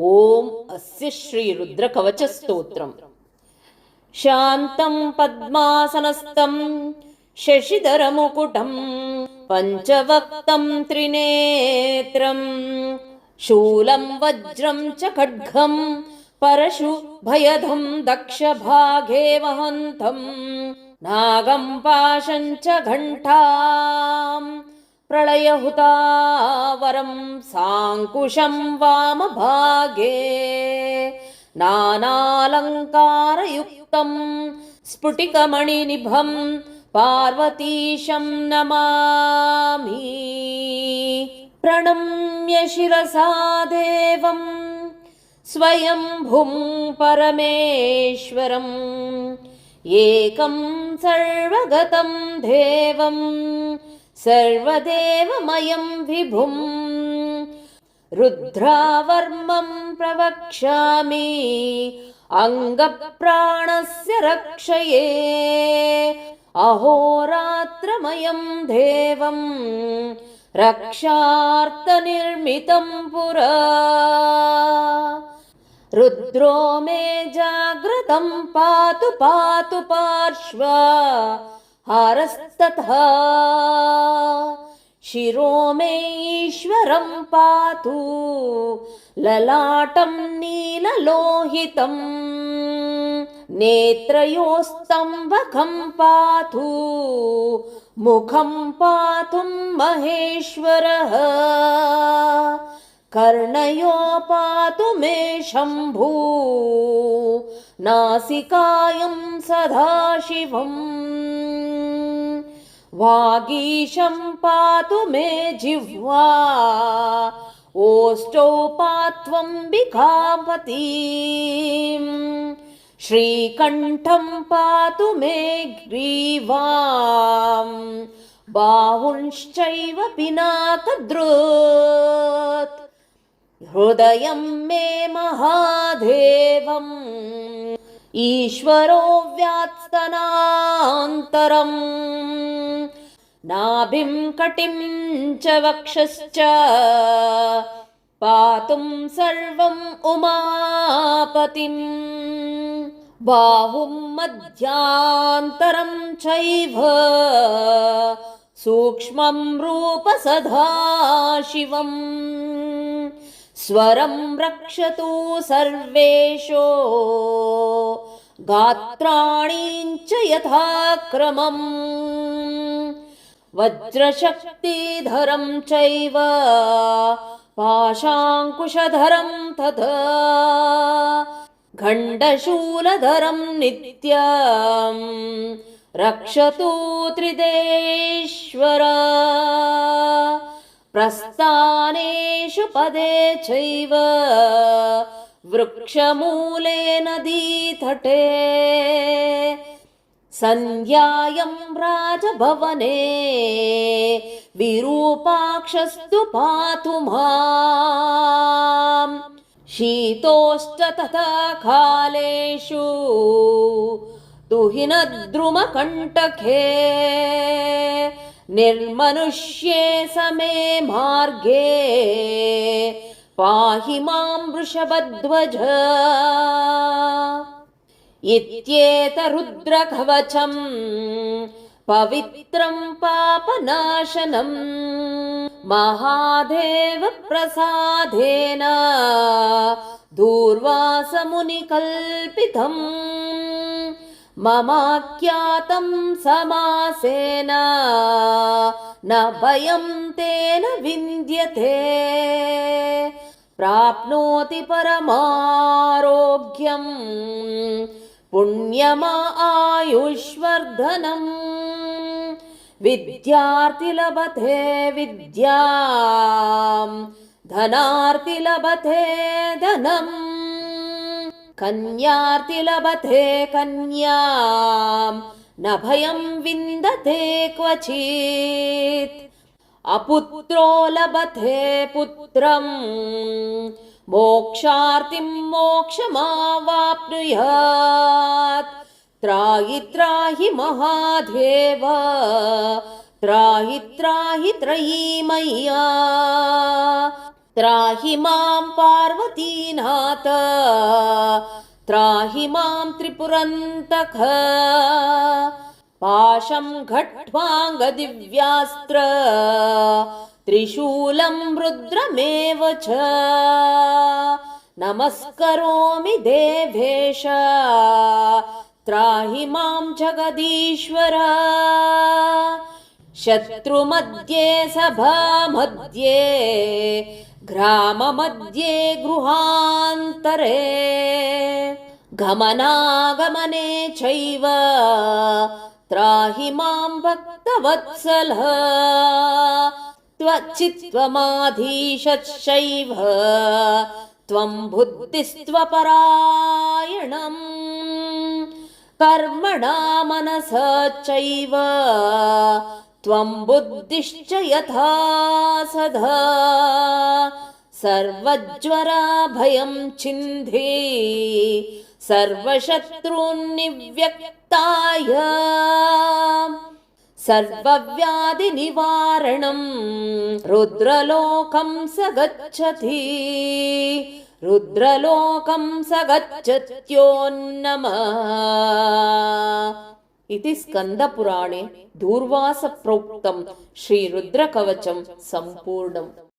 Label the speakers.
Speaker 1: ಓಂ ಅಸ್ಯ ಶ್ರೀ ರುದ್ರಕವಚಸ್ತೋತ್ರಂ. ಶಾಂತಂ ಪದ್ಮಾಸನಸ್ಥಂ ಶಶಿಧರಮುಕುಟಂ ಪಂಚವಕ್ತಂ ತ್ರಿನೇತ್ರಂ ಶೂಲಂ ವಜ್ರಂ ಚ ಖಡ್ಗಂ ಪರಶು ಭಯಧಂ ದಕ್ಷಭಾಗೇ ವಹಂತಂ ನಾಗಂ ಪಾಶಂ ಚ ಘಂಟಾಂ ಪ್ರಳಯಹುತಾವರಂ ಸಾಂಕುಶಂ ವಾಮಭಾಗೇ ನಾನಾಲಂಕಾರಯುಕ್ತಂ ಸ್ಫುಟಿಕಮಣಿನಿಭಂ ಪಾರ್ವತೀಶಂ ನಮಾಮಿ. ಪ್ರಣಮ್ಯ ಶಿರಸಾ ದೇವಂ ಸ್ವಯಂಭುಂ ಪರಮೇಶ್ವರಂ ಏಕಂ ಸರ್ವಗತಂ ದೇವಂ ಸರ್ವದೇವಮಯಂ ವಿಭುಂ ರುದ್ರಾವರ್ಮಂ ಪ್ರವಕ್ಷ್ಯಾಮಿ ಅಂಗಪ್ರಾಣಸ್ಯ ರಕ್ಷಯೇ ಅಹೋರಾತ್ರಮಯಂ ದೇವಂ ರಕ್ಷಾರ್ಥನಿರ್ಮಿತಂ ಪುರಾ. ರುದ್ರೋ ಮೇ ಜಾಗೃತಂ ಪಾತು ಪಾತು ಪಾರ್ಶ್ವ ಹಾರಸ್ತತಃ ಶಿರೋ ಮೇ ಈಶ್ವರಂ ಪಾತು ಲಲಾಟಂ ನೀಲಲೋಹಿತಂ ನೇತ್ರಯೋಸ್ತಂಭಕಂ ಪಾತು ಮುಖಂ ಪಾತು ಮಹೇಶ್ವರಃ ಕರ್ಣಯೋ ಪಾತು ಮೇ ಶಂಭೂ ನಾಸಿಕಾಯಂ ಸದಾಶಿವಂ ವಾಗೀಶಂ ಪಾತು ಮೇ ಜಿಹ್ವಾ ಓಷ್ಟೌ ಪಾತ್ವಂಬಿಕಾಪತೀಂ ಶ್ರೀಕಂಠಂ ಪಾತು ಮೇ ಗ್ರೀವಾಂ ಬಾಹುಂಶ್ಚೈವ ಪಿನಾಕದೃತ್ ಹೃದಯಂ ಮೇ ಮಹಾದೇವಂ ಈಶ್ವರೋ ವ್ಯಾತ್ಸ್ತನಾಂತರಂ ನಾಭಿಂ ಕಟಿಂ ಚ ವಕ್ಷಶ್ಚ ಪಾತುಂ ಸರ್ವಂ ಉಮಾಪತಿಂ ಬಾಹುಂ ಮಧ್ಯಾಂತರಂ ಚೈವ ಸೂಕ್ಷ್ಮಂ ರೂಪ ಸದಾಶಿವಂ ಸ್ವರಂ ರಕ್ಷತು ಸರ್ವೇಶೋ ಗಾತ್ರಾಣೀಂಚ ಯಥಾಕ್ರಮಂ ವಜ್ರಶಕ್ತಿಧರಂ ಚೈವ ಪಾಶಾಂಕುಶಧರಂ ತಥಾ ಖಂಡಶೂಲಧರಂ ನಿತ್ಯಂ ರಕ್ಷತು ತ್ರಿದೇಶ್ವರ ಪ್ರಸ್ಥಾನೇಷು ಪದೇ ಚೈವ ವೃಕ್ಷಮೂಲೆ ನದೀತಟೇ ಸಂಧ್ಯಾಯಂ ರಾಜಭವನೆ ವಿರೂಪಾಕ್ಷಸ್ತು ಪಾತು ಮಾಂ ಶೀತೋಶ್ಚ ತಥಾ ಕಾಲೇಷು ತುಹಿನದ್ರುಮಕಂಟಕೆ ನಿರ್ಮನುಷ್ಯೇ ಸಮೇ ಮಾರ್ಗೇ ಪಾಹಿ ಮಾಂ ವೃಷಭಧ್ವಜ. ಇತ್ಯೇತ ರುದ್ರಕವಚಂ ಪವಿತ್ರಂ ಪಾಪನಾಶನಂ ಮಹಾದೇವ ಪ್ರಸಾದೇನ ದೂರ್ವಾಸ ಮುನಿಕಲ್ಪಿತಂ ಮಮಾಖ್ಯಾತಂ ಸಮಾಸೇನ ನ ಭಯಂ ತೇನ ವಿಂದ್ಯತೆ ಪ್ರಾಪ್ನೋತಿ ಪರಮಾರೋಗ್ಯಂ ಪುಣ್ಯಮಾಯುಷ್ವರ್ಧನಂ ವಿದ್ಯಾರ್ಥಿ ಲಭತೆ ವಿದ್ಯಾಂ ಧನಾರ್ಥಿ ಲಭತೆ ಧನಂ ಕನ್ಯಾರ್ಥಿ ಲಭತೆ ಕನ್ಯಾಂ ನ ಭಯಂ ವಿಂದತೆ ಕ್ವಚಿತ್ ಅಪುತ್ರೋ ಲಭತೆ ಪುತ್ರಂ ಮೋಕ್ಷಾರ್ಥಿಂ ಮೋಕ್ಷಮಾವಾಪ್ನುಯಾತ್ ತ್ರಾಹಿ ತ್ರಾಹಿ ಮಹಾದೇವ ತ್ರಾಹಿ ತ್ರಾಹಿ ತ್ರಯೀಮಯ್ಯ त्राहि मां पार्वतीनाथ त्राहि मां त्रिपुरन्तक पाशं खट्वाङ्गदिव्यास्त्र त्रिशूलं रुद्रमेव च नमस्करोमि देवेश त्राहि मां जगदीश्वर शत्रुमध्ये सभामध्ये ग्राममध्ये गृहान्तरे गमनागमने चैव त्राहि मां भक्तवत्सलः त्वच्चित्त्वमाधीशश्चैव त्वं बुद्धिस्त्वपरायणम् कर्मणा मनसा चैव त्वं बुद्धिश्च यथा सदा सर्वज्वराभयं छिन्धि सर्वशत्रून्निव्यक्ताय सर्वव्याधिनिवारणं रुद्रलोकं स गच्छति रुद्रलोकं स गच्छत्योन्नमः इति स्कन्दपुराणे दूर्वासप्रोक्तं श्रीरुद्रकवचं सम्पूर्णम्।